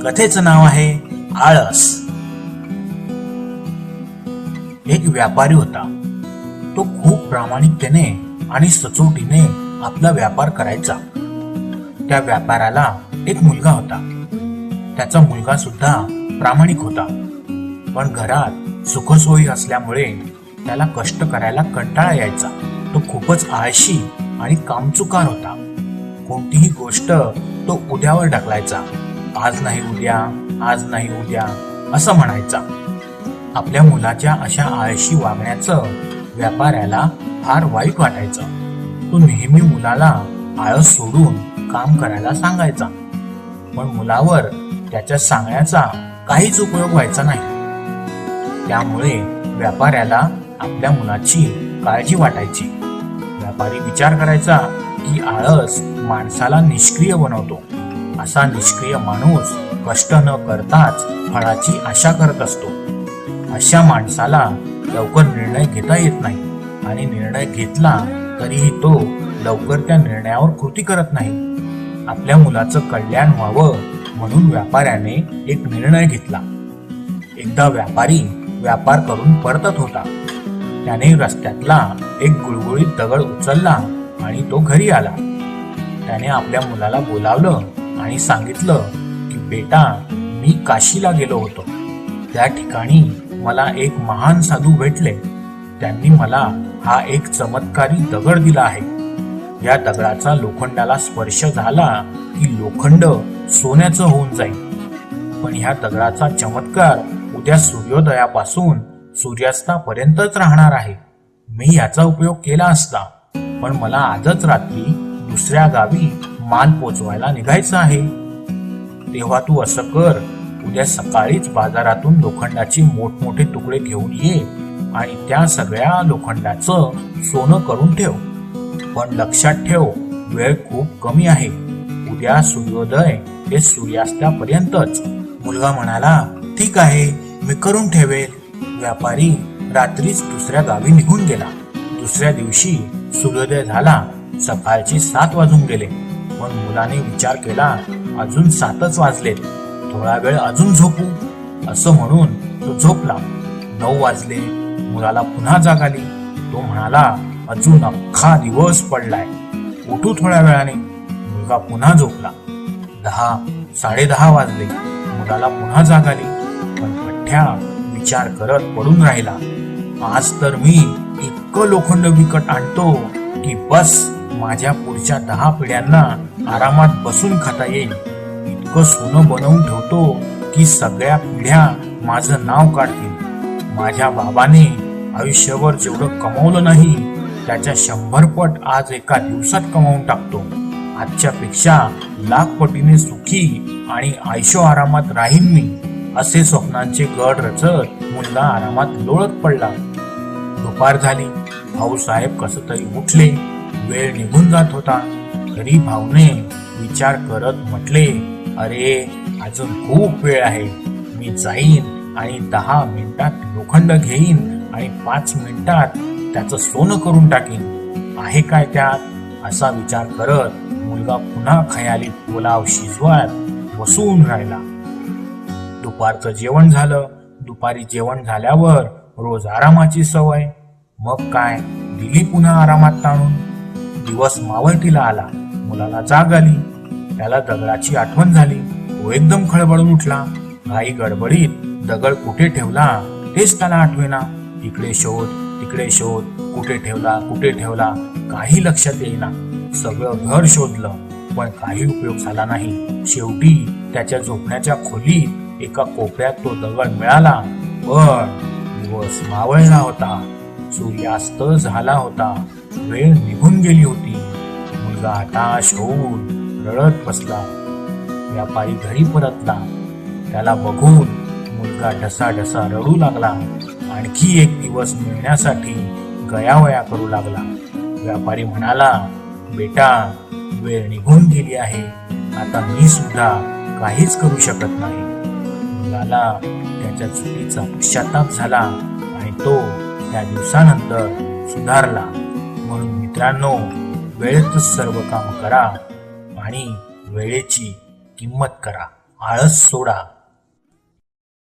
कथेचं नाव आहे आळस. एक व्यापारी होता. तो खूप प्रामाणिकतेने आणि सचोटीने आपला व्यापार करायचा. त्या व्यापाराला एक मुलगा होता. त्याचा मुलगा सुद्धा प्रामाणिक होता, पण घरात सुखसोयी असल्यामुळे त्याला कष्ट करायला कंटाळा यायचा. तो खूपच आळशी आणि कामचुकार होता. कोणतीही गोष्ट तो उद्यावर ढकलायचा. आज नाही उद्या, आज नाही उद्या असं म्हणायचा. आपल्या मुलाच्या अशा आळशी वागण्याचं व्यापाऱ्याला फार वाईट वाटायचं. तो नेहमी मुलाला आळस सोडून काम करायला सांगायचा, पण मुलावर त्याच्या सांगण्याचा काहीच उपयोग व्हायचा नाही. त्यामुळे व्यापाऱ्याला आपल्या मुलाची काळजी वाटायची. व्यापारी विचार करायचा की आळस माणसाला निष्क्रिय बनवतो. असा निष्क्रिय माणूस कष्ट न करताच फळाची आशा करत असतो. अशा माणसाला लवकर निर्णय घेता येत नाही, आणि निर्णय घेतला तरीही तो लवकर त्या निर्णयावर कृती करत नाही. आपल्या मुलाचं कल्याण व्हावं म्हणून व्यापाऱ्याने एक निर्णय घेतला. एकदा व्यापारी व्यापार करून परतत होता. त्याने रस्त्यातला एक गुळगुळीत दगड उचलला आणि तो घरी आला. त्याने आपल्या मुलाला बोलावलं आणि सांगितलं की बेटा, मी काशीला गेलो होतो. त्या ठिकाणी मला एक महान साधू भेटले. त्यांनी मला हा एक चमत्कारी दगड दिला आहे. या दगडाचा लोखंडाला स्पर्श झाला की लोखंड सोन्याचं होऊन जाईल. पण ह्या दगडाचा चमत्कार उद्या सूर्योदयापासून सूर्यास्तापर्यंतच राहणार आहे. मी याचा उपयोग केला असता, पण मला आजच रात्री दुसऱ्या गावी माल पोचवायला निघायचं आहे. तेव्हा तू असं कर, उद्या सकाळीच बाजारातून लोखंडाचे मोठमोठे तुकडे घेऊन ये आणि त्या सगळ्या लोखंडाचं सोनं करून ठेव. पण लक्षात ठेव, वेळ खूप कमी आहे. उद्या सूर्योदय ते सूर्यास्तापर्यंतच. मुलगा म्हणाला, ठीक आहे, मी करून ठेवेल. व्यापारी रात्रीच दुसऱ्या गावी निघून गेला. दुसऱ्या दिवशी सूर्योदय झाला. सकाळचे 7 वाजून गेले, पण मुलाने विचार केला, अजून 7च वाजलेत, थोडा वेळ अजून झोपू. असं म्हणून तो झोपला. 9 वाजले. मुलाला पुन्हा जाग आली. तो म्हणाला, अजून अख्खा दिवस पडलाय, उठू थोड्या वेळाने. मुलगा पुन्हा झोपला. 10, 10:30 वाजले. मुलाला पुन्हा जाग आली, पण पठ्ठ्या विचार करत पडून राहिला. आज तर मी इतकं लोखंड विकत आणतो की बस माझ्या पुढच्या 10 पिढ्यांना आरामात बसून खाता येईल. इतकं सोनं बनवून ठेवतो की सगळ्या पिढ्या माझं नाव काढतील. माझ्या बाबाने आयुष्यभर जेवढं कमवलं नाही त्याच्या 100 पट आज एका दिवसात कमावून टाकतो. आजच्या पेक्षा लाख पटीने सुखी आणि आयशो आरामात राहीन मी. असे स्वप्नांचे गड रचत मुलगा आरामात लोळत पडला. दुपार झाली. भाऊसाहेब कसं तरी उठले. वेळ निघून जात होता. तरी भाऊने विचार करत म्हटले, अरे अजून खूप वेळ आहे. मी जाईन आणि 10 मिनिटात लोखंड घेईन आणि 5 मिनिटात त्याचं सोनं करून टाकीन. आहे काय त्यात? असा विचार करत मुलगा पुन्हा खयाली पुलाव शिजवत बसून राहिला. दुपारचं जेवण झालं. दुपारी जेवण झाल्यावर रोज आरामाची सवय. मग काय, दिली पुन्हा आरामात ताणून. दिवस मावळतीला आला. मुलाला जाग आली. त्याला दगडाची आठवण झाली. तो एकदम खळबळून उठला. घाई गडबडीत दगड कुठे ठेवला तेच त्याला आठवेना. इकडे शोध, तिकडे शोध, कुठे ठेवला काही लक्षात येईना. सगळं घर शोधलं, पण काही उपयोग झाला नाही. शेवटी त्याच्या झोपण्याच्या खोलीत एका कोपऱ्यात तो दगड मिळाला. पण दिवस मावळला होता. सूर्यास्त झाला होता. वेळ निघून गेली होती. मुलगा हताश होऊन रडत बसला. व्यापारी घरी परतला. त्याला बघून मुलगा ढसाढसा रडू लागला. आणखी एक दिवस मिळण्यासाठी गयावया करू लागला. व्यापारी म्हणाला, बेटा, वेळ निघून गेली आहे. आता मी सुद्धा काहीच करू शकत नाही. मुलाला त्याच्या चुकीचा पश्चाताप झाला आणि तो त्या दिवसानंतर सुधारला. म्हणून मित्रांनो, वेळेतच सर्व काम करा आणि वेळेची किंमत करा. आळस सोडा